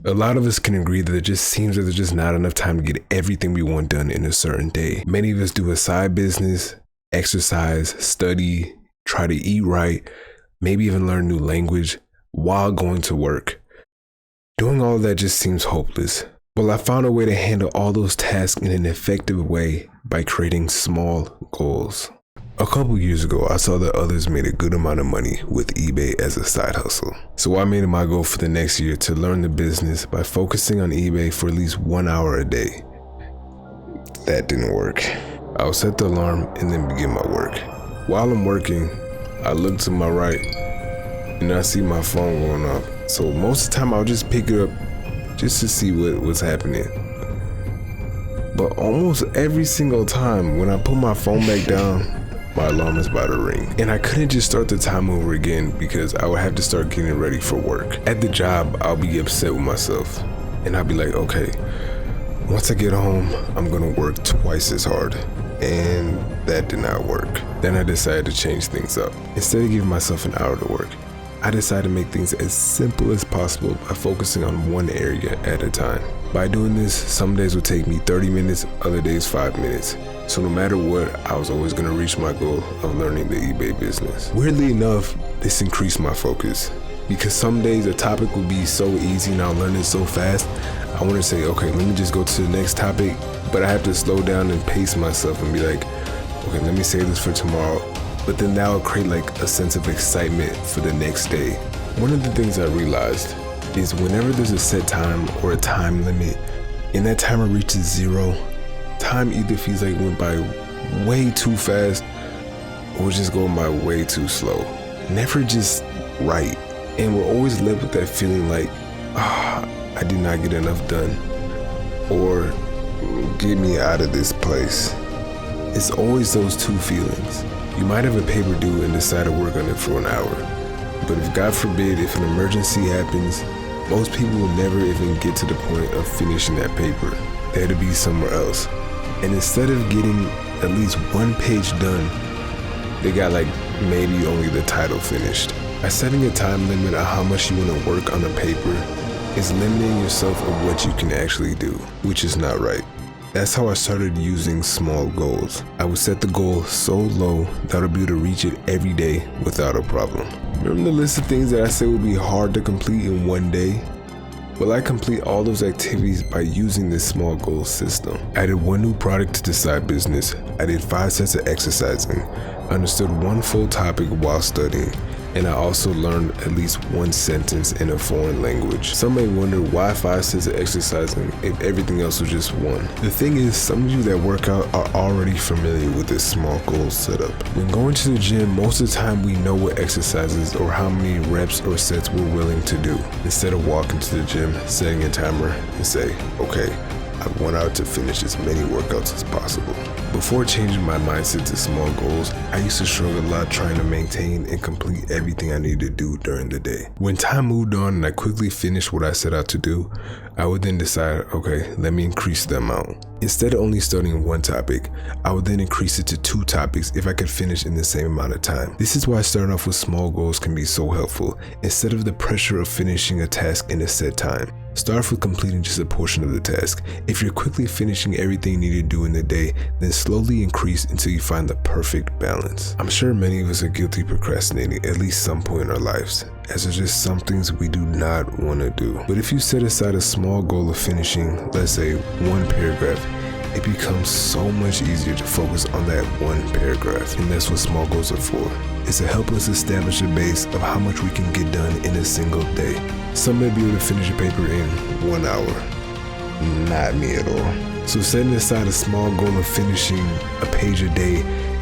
A lot of us can agree that it just seems that there's just not enough time to get everything we want done in a certain day. Many of us do a side business, exercise, study, try to eat right, maybe even learn a new language while going to work. Doing all of that just seems hopeless. Well, I found a way to handle all those tasks in an effective way by creating small goals. A couple years ago, I saw that others made a good amount of money with eBay as a side hustle. So I made it my goal for the next year to learn the business by focusing on eBay for at least 1 hour a day. That didn't work. I'll set the alarm and then begin my work. While I'm working, I look to my right and I see my phone going off. So most of the time I'll just pick it up just to see what's happening. But almost every single time when I put my phone back down, my alarm is about to ring. And I couldn't just start the time over again because I would have to start getting ready for work. At the job, I'll be upset with myself and I'll be like, okay, once I get home, I'm gonna work twice as hard. And that did not work. Then I decided to change things up. Instead of giving myself an hour to work, I decided to make things as simple as possible by focusing on one area at a time. By doing this, some days would take me 30 minutes, other days 5 minutes. So no matter what, I was always gonna reach my goal of learning the eBay business. Weirdly enough, this increased my focus because some days a topic will be so easy and I'll learn it so fast. I wanna say, okay, let me just go to the next topic, but I have to slow down and pace myself and be like, okay, let me save this for tomorrow. But then that will create like a sense of excitement for the next day. One of the things I realized is whenever there's a set time or a time limit and that timer reaches 0, time either feels like it went by way too fast or just going by way too slow. Never just right. And we're always left with that feeling like, I did not get enough done, or get me out of this place. It's always those two feelings. You might have a paper due and decide to work on it for an hour. But if God forbid, if an emergency happens, most people will never even get to the point of finishing that paper. They had to be somewhere else. And instead of getting at least one page done, they got like maybe only the title finished. By setting a time limit on how much you want to work on a paper is limiting yourself of what you can actually do, which is not right. That's how I started using small goals. I would set the goal so low that I'd be able to reach it every day without a problem. Remember the list of things that I said would be hard to complete in one day? Well, I complete all those activities by using this small goal system. I added 1 new product to the side business. I did 5 sets of exercising. I understood 1 full topic while studying. And I also learned at least 1 sentence in a foreign language. Some may wonder why 5 sets of exercising if everything else was just 1. The thing is, some of you that work out are already familiar with this small goal setup. When going to the gym, most of the time we know what exercises or how many reps or sets we're willing to do. Instead of walking to the gym, setting a timer and say, okay, I have 1 hour to finish as many workouts as possible. Before changing my mindset to small goals, I used to struggle a lot trying to maintain and complete everything I needed to do during the day. When time moved on and I quickly finished what I set out to do, I would then decide, okay, let me increase the amount. Instead of only studying 1 topic, I would then increase it to 2 topics if I could finish in the same amount of time. This is why starting off with small goals can be so helpful, instead of the pressure of finishing a task in a set time. Start off with completing just a portion of the task. If you're quickly finishing everything you need to do in the day, then slowly increase until you find the perfect balance. I'm sure many of us are guilty of procrastinating at least some point in our lives, as there's just some things we do not want to do. But if you set aside a small goal of finishing, let's say 1 paragraph, it becomes so much easier to focus on that 1 paragraph. And that's what small goals are for. It's to help us establish a base of how much we can get done in a single day. Some may be able to finish a paper in 1 hour. Not me at all. So setting aside a small goal of finishing a page a day,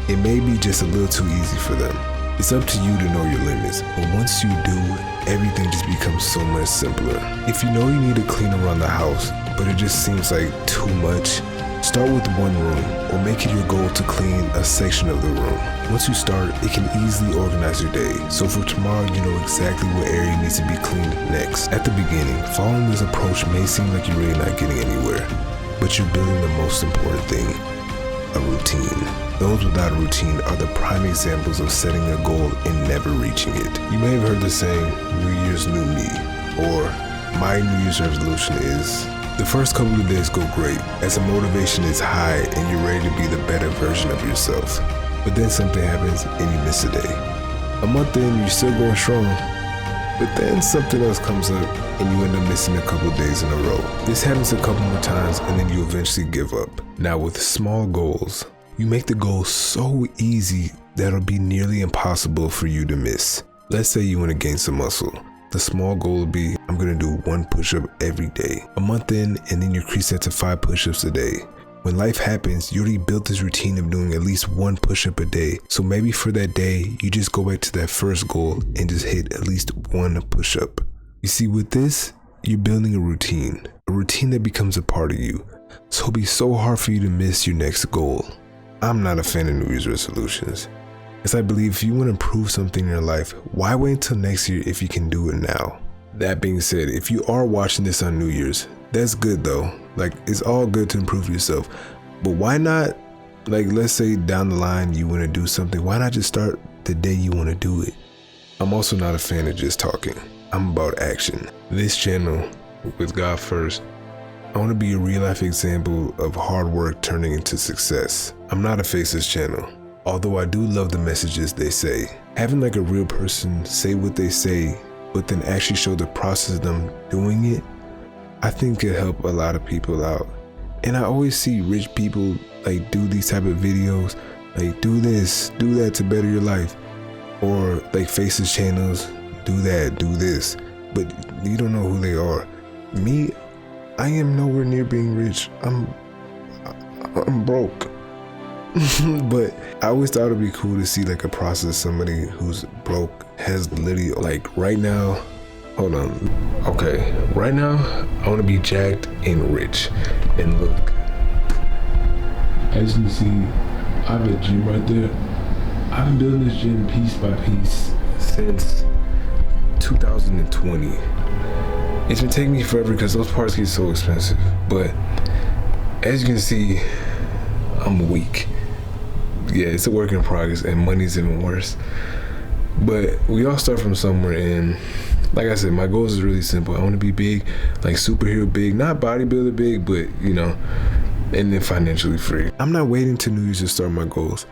it may be just a little too easy for them. It's up to you to know your limits, but once you do, everything just becomes so much simpler. If you know you need to clean around the house, but it just seems like too much, start with 1 room, or make it your goal to clean a section of the room. Once you start, it can easily organize your day. So for tomorrow, you know exactly what area needs to be cleaned next. At the beginning, following this approach may seem like you're really not getting anywhere, but you're building the most important thing, a routine. Those without a routine are the prime examples of setting a goal and never reaching it. You may have heard the saying, New Year's, new me, or my New Year's resolution is the first couple of days go great as the motivation is high and you're ready to be the better version of yourself. But then something happens and you miss a day. A month in, you're still going strong. But then something else comes up and you end up missing a couple of days in a row. This happens a couple more times and then you eventually give up. Now with small goals, you make the goal so easy that it'll be nearly impossible for you to miss. Let's say you want to gain some muscle. The small goal will be, I'm going to do 1 push-up every day. A month in, and then you increase that to 5 push-ups a day. When life happens, you already built this routine of doing at least 1 push-up a day. So maybe for that day, you just go back to that first goal and just hit at least 1 push-up. You see, with this, you're building a routine that becomes a part of you. So it'll be so hard for you to miss your next goal. I'm not a fan of New Year's resolutions, as I believe if you want to improve something in your life, why wait until next year if you can do it now? That being said, if you are watching this on New Year's, that's good though. Like, it's all good to improve yourself, but why not, like, let's say down the line you want to do something, why not just start the day you want to do it? I'm also not a fan of just talking. I'm about action. This channel, with God first, I want to be a real life example of hard work turning into success. I'm not a faceless channel, although I do love the messages they say. Having like a real person say what they say, but then actually show the process of them doing it, I think could help a lot of people out. And I always see rich people like do these type of videos, like do this, do that to better your life. Or like faceless channels, do that, do this, but you don't know who they are. Me, I am nowhere near being rich. I'm broke. But I always thought it'd be cool to see like a process of somebody who's broke has literally, like right now, hold on. Okay, right now I want to be jacked and rich. And look, as you can see, I have a gym right there. I've been building this gym piece by piece since 2020. It's been taking me forever because those parts get so expensive. But as you can see, I'm weak. Yeah, it's a work in progress and money's even worse. But we all start from somewhere, and like I said, my goals is really simple. I want to be big, like superhero big, not bodybuilder big, but you know, and then financially free. I'm not waiting to New Year's to start my goals.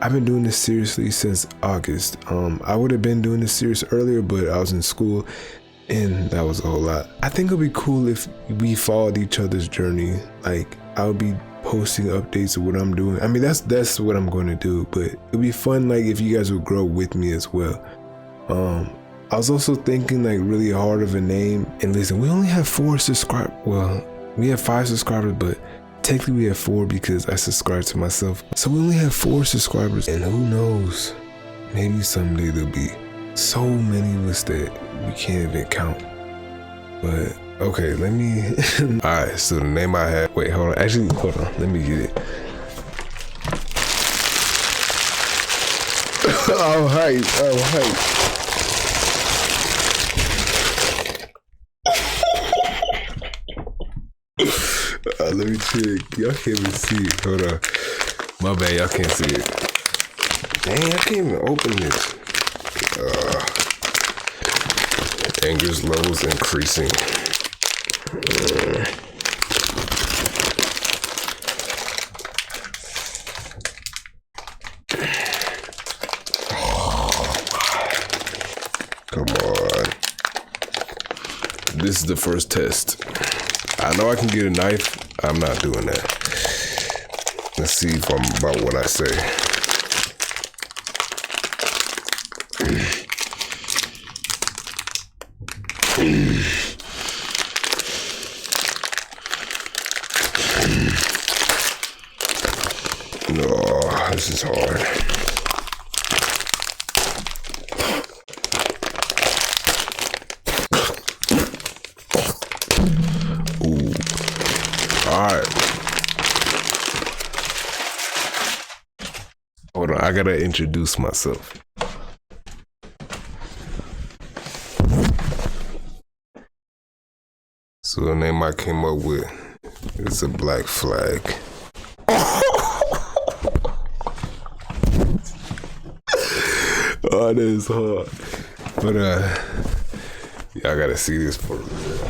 I've been doing this seriously since August. I would have been doing this serious earlier, but I was in school and that was a whole lot. I think it'll be cool if we followed each other's journey. Like, I'll be posting updates of what I'm doing. I mean, that's what I'm going to do, but it'd be fun like if you guys would grow with me as well. I was also thinking like really hard of a name. And listen, we only have 4 subscribers. Well, we have 5 subscribers, but technically we have 4 because I subscribed to myself. So we only have 4 subscribers, and who knows, maybe someday there'll be so many of us that we can't even count. But okay, let me all right, so the name I had, wait, hold on, actually, hold on, let me get it. Oh, hype, oh, hype. Let me check. Y'all can't even see it. Hold on. My bad, y'all can't see it. Dang, I can't even open this. Anger's levels increasing. Come on. This is the first test. I know I can get a knife. I'm not doing that. Let's see if I'm about what I say. Oh, this is hard. Hold on, I gotta introduce myself. So the name I came up with is a black flag. Oh, that is hard. But Y'all gotta see this for real.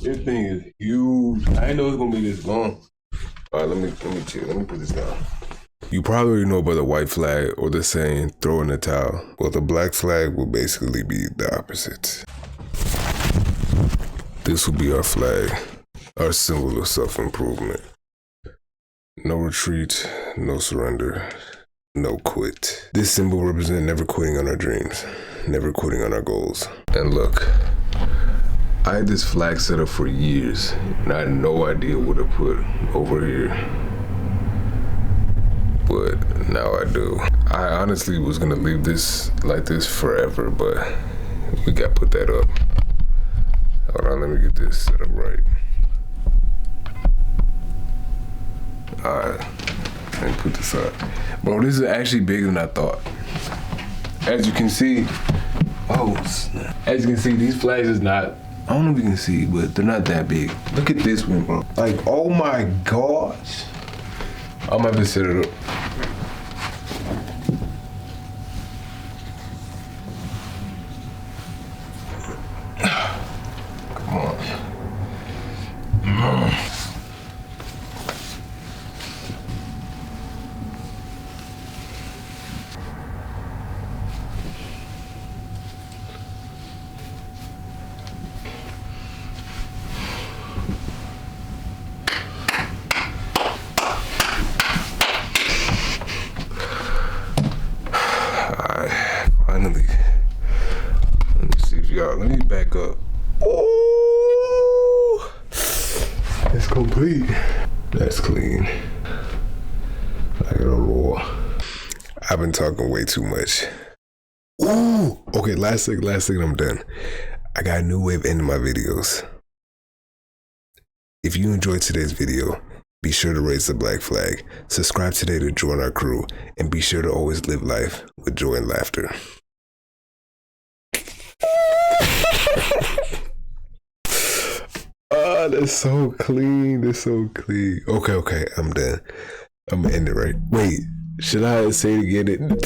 This thing is huge. I didn't know it was gonna be this long. All right, let me chill. Let me put this down. You probably already know about the white flag or the saying, throw in the towel. Well, the black flag will basically be the opposite. This will be our flag, our symbol of self-improvement. No retreat, no surrender, no quit. This symbol represents never quitting on our dreams, never quitting on our goals. And look, I had this flag set up for years, and I had no idea what to put over here. But now I do. I honestly was gonna leave this like this forever, but we gotta put that up. Hold on, let me get this set up right. Alright, let me put this up. Bro, this is actually bigger than I thought. As you can see, as you can see, these flags is not, I don't know if you can see, but they're not that big. Look at this one, bro. Like, oh my gosh. I'm gonna have to set it up. Come on. Finally. Let me see if y'all, let me back up. Oh, it's complete. That's clean. I gotta roll. I've been talking way too much. Ooh, okay, last thing, I'm done. I got a new way of ending my videos. If you enjoyed today's video, be sure to raise the black flag, subscribe today to join our crew, and be sure to always live life with joy and laughter. Oh, that's so clean. That's so clean. Okay, I'm done. I'm gonna end it right. Wait, should I say it again?